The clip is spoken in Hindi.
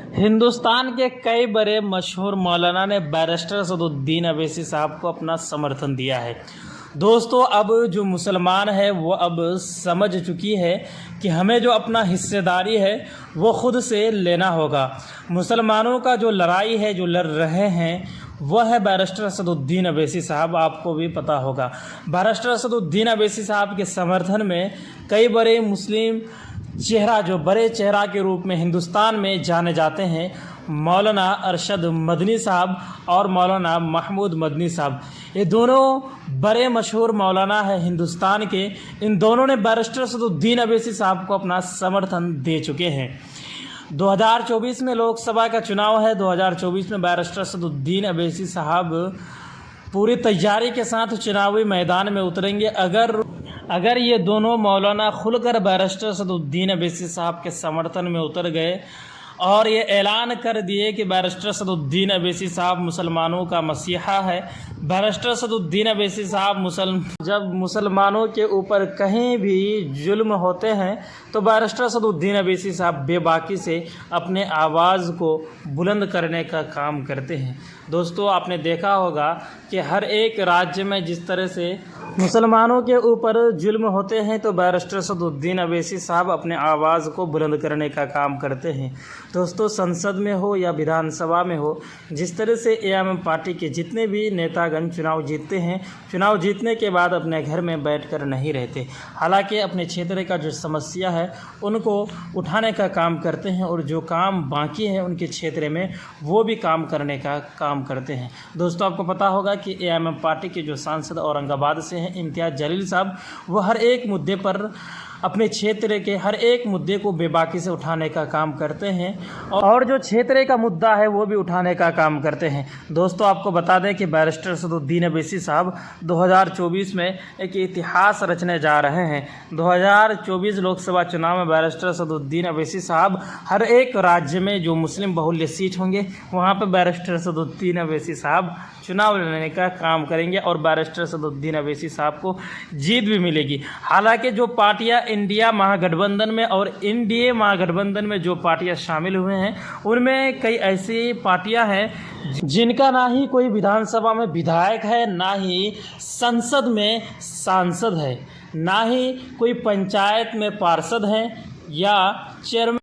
हिंदुस्तान के कई बड़े मशहूर मौलाना ने बैरिस्टर असदुद्दीन अवैसी साहब को अपना समर्थन दिया है। दोस्तों, अब जो मुसलमान है वो अब समझ चुकी है कि हमें जो अपना हिस्सेदारी है वो ख़ुद से लेना होगा। मुसलमानों का जो लड़ाई है, जो लड़ रहे हैं, वह है बैरिस्टर असदुद्दीन अवैसी साहब। आपको भी पता होगा, बैरिस्टर असदुद्दीन अवैसी साहब के समर्थन में कई बड़े मुस्लिम चेहरा, जो बड़े चेहरा के रूप में हिंदुस्तान में जाने जाते हैं, मौलाना अरशद मदनी साहब और मौलाना महमूद मदनी साहब, ये दोनों बड़े मशहूर मौलाना हैं हिंदुस्तान के। इन दोनों ने बैरिस्टर असदुद्दीन अवैसी साहब को अपना समर्थन दे चुके हैं। 2024 में लोकसभा का चुनाव है। 2024 में बैरिस्टर असदुद्दीन अवैसी साहब पूरी तैयारी के साथ चुनावी मैदान में उतरेंगे। अगर ये दोनों मौलाना खुलकर बैरिस्टर असदुद्दीन अवैसी साहब के समर्थन में उतर गए और ये ऐलान कर दिए कि बैरिस्टर असदुद्दीन अवैसी साहब मुसलमानों का मसीहा है, बैरिस्टर असदुद्दीन अवैसी साहब जब मुसलमानों के ऊपर कहीं भी जुल्म होते हैं तो बैरिस्टर असदुद्दीन अवैसी साहब बेबाकी से अपने आवाज़ को बुलंद करने का काम करते हैं। दोस्तों, आपने देखा होगा कि हर एक राज्य में जिस तरह से मुसलमानों के ऊपर जुल्म होते हैं तो बैरिस्टर असदुद्दीन अवैसी साहब अपने आवाज़ को बुलंद करने का काम करते हैं। दोस्तों, संसद में हो या विधानसभा में हो, जिस तरह से एआईएम पार्टी के जितने भी नेतागण चुनाव जीतते हैं, चुनाव जीतने के बाद अपने घर में बैठकर नहीं रहते, हालांकि अपने क्षेत्र का जो समस्या है उनको उठाने का काम करते हैं और जो काम बाकी है उनके क्षेत्र में वो भी काम करने का काम करते हैं। दोस्तों, आपको पता होगा कि एआईएम पार्टी के जो सांसद औरंगाबाद से हैं, इम्तियाज़ जलील साहब, वो हर एक मुद्दे पर अपने क्षेत्र के हर एक मुद्दे को बेबाकी से उठाने का काम करते हैं और जो क्षेत्र का मुद्दा है वो भी उठाने का काम करते हैं। दोस्तों, आपको बता दें कि बैरिस्टर असदुद्दीन अवैसी साहब 2024 में एक इतिहास रचने जा रहे हैं। 2024 लोकसभा चुनाव में बैरिस्टर असदुद्दीन अवैसी साहब हर एक राज्य में जो मुस्लिम बहुल्य सीट होंगे वहाँ पर बैरिस्टर असदुद्दीन अवैसी साहब चुनाव लड़ने का काम करेंगे और बैरिस्टर असदुद्दीन अवैसी साहब को जीत भी मिलेगी। हालांकि जो पार्टियां इंडिया महागठबंधन में और एनडीए महागठबंधन में जो पार्टियां शामिल हुए हैं, उनमें कई ऐसी पार्टियां हैं जिनका ना ही कोई विधानसभा में विधायक है, ना ही संसद में सांसद है, ना ही कोई पंचायत में पार्षद है या चेयरमैन